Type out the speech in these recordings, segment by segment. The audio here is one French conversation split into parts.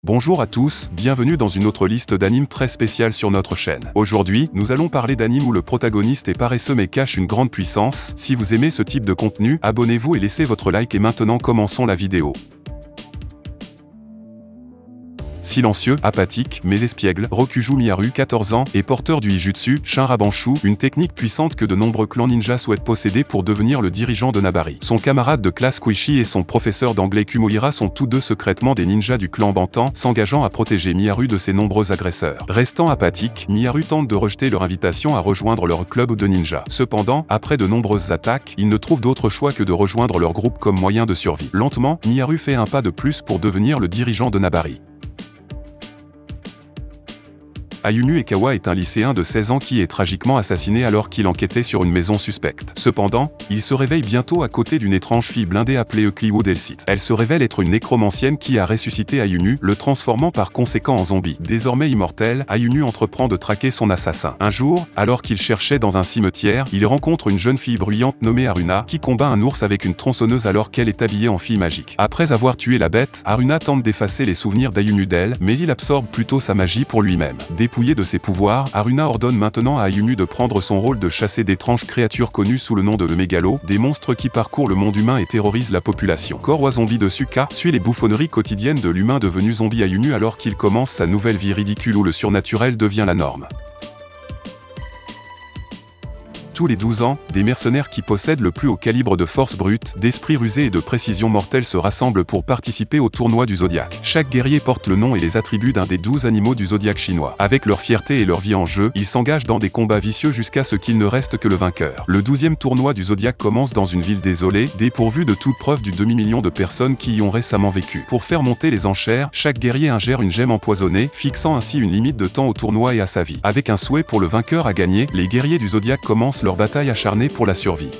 Bonjour à tous, bienvenue dans une autre liste d'animes très spéciale sur notre chaîne. Aujourd'hui, nous allons parler d'animes où le protagoniste est paresseux mais cache une grande puissance. Si vous aimez ce type de contenu, abonnez-vous et laissez votre like et maintenant commençons la vidéo. Silencieux, apathique, mais espiègle, Rokuju Miharu, 14 ans, est porteur du Ijutsu, Shinrabanshu, une technique puissante que de nombreux clans ninja souhaitent posséder pour devenir le dirigeant de Nabari. Son camarade de classe Kuichi et son professeur d'anglais Kumohira sont tous deux secrètement des ninjas du clan Bantan, s'engageant à protéger Miharu de ses nombreux agresseurs. Restant apathique, Miharu tente de rejeter leur invitation à rejoindre leur club de ninja. Cependant, après de nombreuses attaques, il ne trouve d'autre choix que de rejoindre leur groupe comme moyen de survie. Lentement, Miharu fait un pas de plus pour devenir le dirigeant de Nabari. Ayumu Ekawa est un lycéen de 16 ans qui est tragiquement assassiné alors qu'il enquêtait sur une maison suspecte. Cependant, il se réveille bientôt à côté d'une étrange fille blindée appelée Eukliwo Delcite. Elle se révèle être une nécromancienne qui a ressuscité Ayumu, le transformant par conséquent en zombie. Désormais immortel, Ayumu entreprend de traquer son assassin. Un jour, alors qu'il cherchait dans un cimetière, il rencontre une jeune fille bruyante nommée Haruna, qui combat un ours avec une tronçonneuse alors qu'elle est habillée en fille magique. Après avoir tué la bête, Haruna tente d'effacer les souvenirs d'Ayumu d'elle, mais il absorbe plutôt sa magie pour lui-même. Dépouillé de ses pouvoirs, Haruna ordonne maintenant à Ayumu de prendre son rôle de chasser d'étranges créatures connues sous le nom de Mégalo, des monstres qui parcourent le monde humain et terrorisent la population. Korwa Zombie de Suka suit les bouffonneries quotidiennes de l'humain devenu zombie Ayumu alors qu'il commence sa nouvelle vie ridicule où le surnaturel devient la norme. Tous les 12 ans, des mercenaires qui possèdent le plus haut calibre de force brute, d'esprit rusé et de précision mortelle se rassemblent pour participer au tournoi du Zodiaque. Chaque guerrier porte le nom et les attributs d'un des 12 animaux du Zodiaque chinois. Avec leur fierté et leur vie en jeu, ils s'engagent dans des combats vicieux jusqu'à ce qu'il ne reste que le vainqueur. Le 12e tournoi du Zodiaque commence dans une ville désolée, dépourvue de toute preuve du demi-million de personnes qui y ont récemment vécu. Pour faire monter les enchères, chaque guerrier ingère une gemme empoisonnée, fixant ainsi une limite de temps au tournoi et à sa vie. Avec un souhait pour le vainqueur à gagner, les guerriers du Zodiaque commencent leur bataille acharnée pour la survie.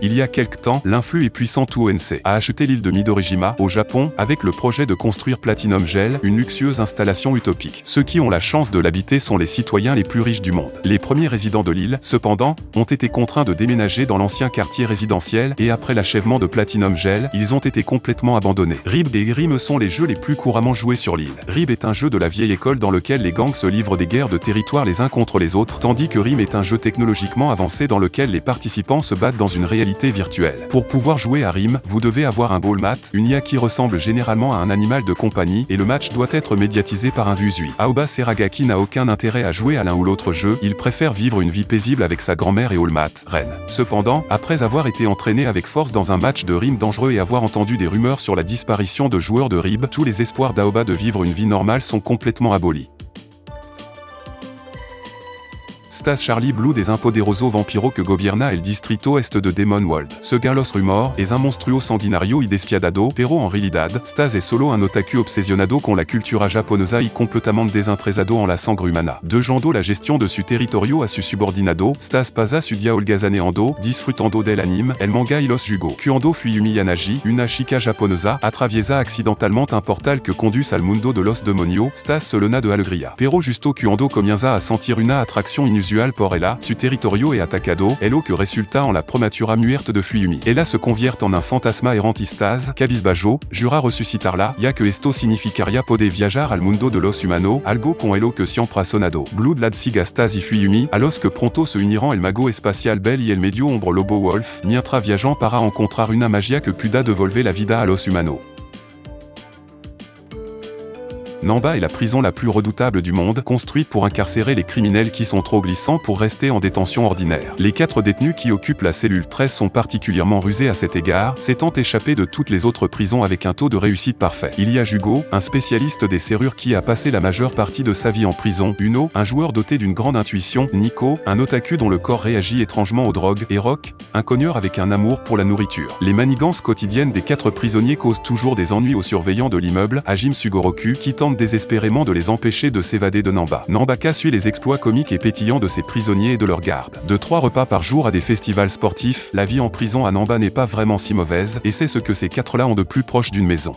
Il y a quelque temps, l'influent et puissant TONC a acheté l'île de Midorijima, au Japon, avec le projet de construire Platinum Gel, une luxueuse installation utopique. Ceux qui ont la chance de l'habiter sont les citoyens les plus riches du monde. Les premiers résidents de l'île, cependant, ont été contraints de déménager dans l'ancien quartier résidentiel et après l'achèvement de Platinum Gel, ils ont été complètement abandonnés. Rib et Rim sont les jeux les plus couramment joués sur l'île. Rib est un jeu de la vieille école dans lequel les gangs se livrent des guerres de territoire les uns contre les autres, tandis que Rim est un jeu technologiquement avancé dans lequel les participants se battent dans une réalité virtuelle. Pour pouvoir jouer à Rim, vous devez avoir un ball mat, une IA qui ressemble généralement à un animal de compagnie, et le match doit être médiatisé par un Vusui. Aoba Seragaki n'a aucun intérêt à jouer à l'un ou l'autre jeu, il préfère vivre une vie paisible avec sa grand-mère et All Mat, reine. Cependant, après avoir été entraîné avec force dans un match de Rim dangereux et avoir entendu des rumeurs sur la disparition de joueurs de Rib, tous les espoirs d'Aoba de vivre une vie normale sont complètement abolis. Stas Charlie Blue des Impoderoso Vampiro que gobierna el distrito est de Demon World. Seguin los rumors, es un monstruo sanguinario y despiadado, pero en realidad, Stas est solo un otaku obsesionado con la cultura japonesa y completamente desinteresado en la sangre humana. Dejando la gestion de su territorio a su subordinado, Stas pasa su dia holgazaneando, disfrutando del anime, el manga y los jugos. Cuando Fuyumi Yanaji, una chica japonesa, atraviesa accidentalement un portal que conduce al mundo de los demonios, Stas se lena de alegría. Pero justo cuando comienza a sentir una atracción inusual por ella, su territorio et atacado, ello que resulta en la prematura muerte de Fuyumi. Ella se convierte en un fantasma errantistas, cabizbajo, jura resucitarla, ya que esto significaría poder viajar al mundo de los humanos, algo con ello que siempre ha sonado. Blood lad siga Stas y Fuyumi, a los que pronto se unirán el mago espacial Bell y el medio hombre lobo wolf, mientras viajan para encontrar una magia que pueda devolver la vida a los humanos. Namba est la prison la plus redoutable du monde, construite pour incarcérer les criminels qui sont trop glissants pour rester en détention ordinaire. Les 4 détenus qui occupent la cellule 13 sont particulièrement rusés à cet égard, s'étant échappés de toutes les autres prisons avec un taux de réussite parfait. Il y a Jugo, un spécialiste des serrures qui a passé la majeure partie de sa vie en prison, Uno, un joueur doté d'une grande intuition, Nico, un otaku dont le corps réagit étrangement aux drogues, et Rock, un cogneur avec un amour pour la nourriture. Les manigances quotidiennes des 4 prisonniers causent toujours des ennuis aux surveillants de l'immeuble, Hajime Sugoroku, qui tente désespérément de les empêcher de s'évader de Namba. Nambaka suit les exploits comiques et pétillants de ses prisonniers et de leurs gardes. De 3 repas par jour à des festivals sportifs, la vie en prison à Namba n'est pas vraiment si mauvaise, et c'est ce que ces 4-là ont de plus proche d'une maison.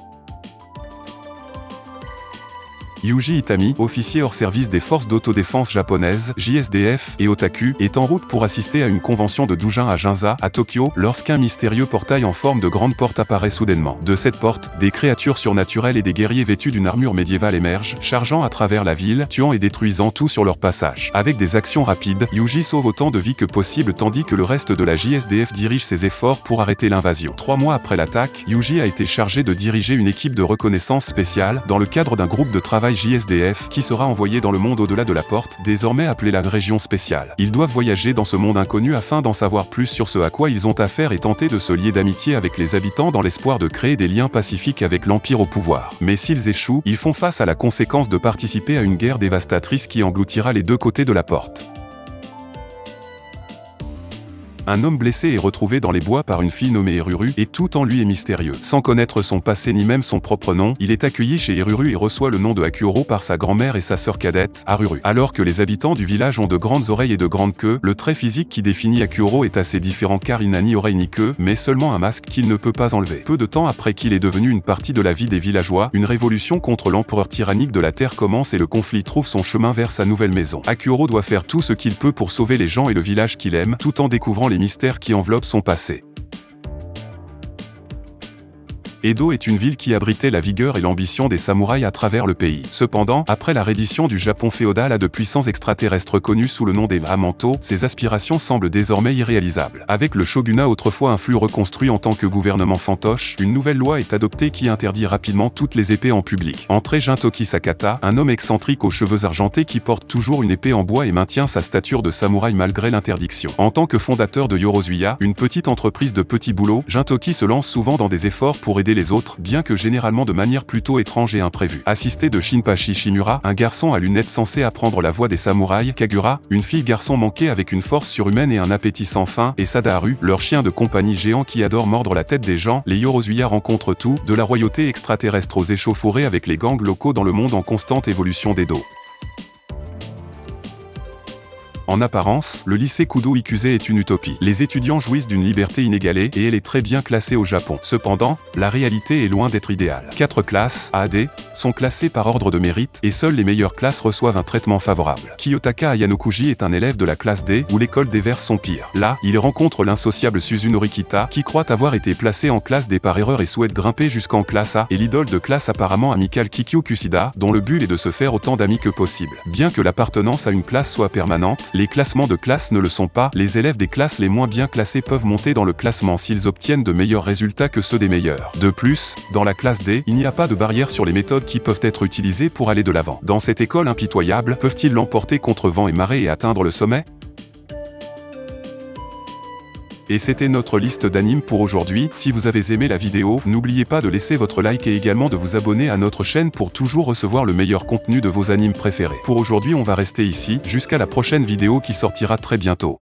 Yuji Itami, officier hors service des forces d'autodéfense japonaises, JSDF, et otaku, est en route pour assister à une convention de doujin à Ginza, à Tokyo, lorsqu'un mystérieux portail en forme de grande porte apparaît soudainement. De cette porte, des créatures surnaturelles et des guerriers vêtus d'une armure médiévale émergent, chargeant à travers la ville, tuant et détruisant tout sur leur passage. Avec des actions rapides, Yuji sauve autant de vies que possible tandis que le reste de la JSDF dirige ses efforts pour arrêter l'invasion. 3 mois après l'attaque, Yuji a été chargé de diriger une équipe de reconnaissance spéciale, dans le cadre d'un groupe de travail JSDF, qui sera envoyé dans le monde au-delà de la porte, désormais appelé la région spéciale. Ils doivent voyager dans ce monde inconnu afin d'en savoir plus sur ce à quoi ils ont affaire et tenter de se lier d'amitié avec les habitants dans l'espoir de créer des liens pacifiques avec l'Empire au pouvoir. Mais s'ils échouent, ils font face à la conséquence de participer à une guerre dévastatrice qui engloutira les deux côtés de la porte. Un homme blessé est retrouvé dans les bois par une fille nommée Eruru, et tout en lui est mystérieux. Sans connaître son passé ni même son propre nom, il est accueilli chez Eruru et reçoit le nom de Hakuoro par sa grand-mère et sa sœur cadette, Haruru. Alors que les habitants du village ont de grandes oreilles et de grandes queues, le trait physique qui définit Hakuoro est assez différent car il n'a ni oreille ni queue, mais seulement un masque qu'il ne peut pas enlever. Peu de temps après qu'il est devenu une partie de la vie des villageois, une révolution contre l'empereur tyrannique de la Terre commence et le conflit trouve son chemin vers sa nouvelle maison. Hakuoro doit faire tout ce qu'il peut pour sauver les gens et le village qu'il aime, tout en découvrant les mystères qui enveloppent son passé. Edo est une ville qui abritait la vigueur et l'ambition des samouraïs à travers le pays. Cependant, après la reddition du Japon féodal à de puissants extraterrestres connus sous le nom des Hamato, ses aspirations semblent désormais irréalisables. Avec le shogunat autrefois un flux reconstruit en tant que gouvernement fantoche, une nouvelle loi est adoptée qui interdit rapidement toutes les épées en public. Entrée Jintoki Sakata, un homme excentrique aux cheveux argentés qui porte toujours une épée en bois et maintient sa stature de samouraï malgré l'interdiction. En tant que fondateur de Yorozuya, une petite entreprise de petits boulots, Jintoki se lance souvent dans des efforts pour aider les autres, bien que généralement de manière plutôt étrange et imprévue. Assisté de Shinpachi Shimura, un garçon à lunettes censé apprendre la voie des samouraïs, Kagura, une fille-garçon manquée avec une force surhumaine et un appétit sans fin, et Sadaharu, leur chien de compagnie géant qui adore mordre la tête des gens, les Yorozuya rencontrent tout, de la royauté extraterrestre aux échauffourées avec les gangs locaux dans le monde en constante évolution d'Edo. En apparence, le lycée Kudo Ikuse est une utopie. Les étudiants jouissent d'une liberté inégalée et elle est très bien classée au Japon. Cependant, la réalité est loin d'être idéale. 4 classes, A à D, sont classées par ordre de mérite et seules les meilleures classes reçoivent un traitement favorable. Kiyotaka Ayanokuji est un élève de la classe D où l'école déverse son pire. Là, il rencontre l'insociable Suzunori Kita qui croit avoir été placé en classe D par erreur et souhaite grimper jusqu'en classe A, et l'idole de classe apparemment amicale Kikyo Kusida, dont le but est de se faire autant d'amis que possible. Bien que l'appartenance à une classe soit permanente, les classements de classe ne le sont pas. Les élèves des classes les moins bien classés peuvent monter dans le classement s'ils obtiennent de meilleurs résultats que ceux des meilleurs. De plus, dans la classe D, il n'y a pas de barrière sur les méthodes qui peuvent être utilisées pour aller de l'avant. Dans cette école impitoyable, peuvent-ils l'emporter contre vent et marée et atteindre le sommet? Et c'était notre liste d'animes pour aujourd'hui. Si vous avez aimé la vidéo, n'oubliez pas de laisser votre like et également de vous abonner à notre chaîne pour toujours recevoir le meilleur contenu de vos animes préférés. Pour aujourd'hui, on va rester ici, jusqu'à la prochaine vidéo qui sortira très bientôt.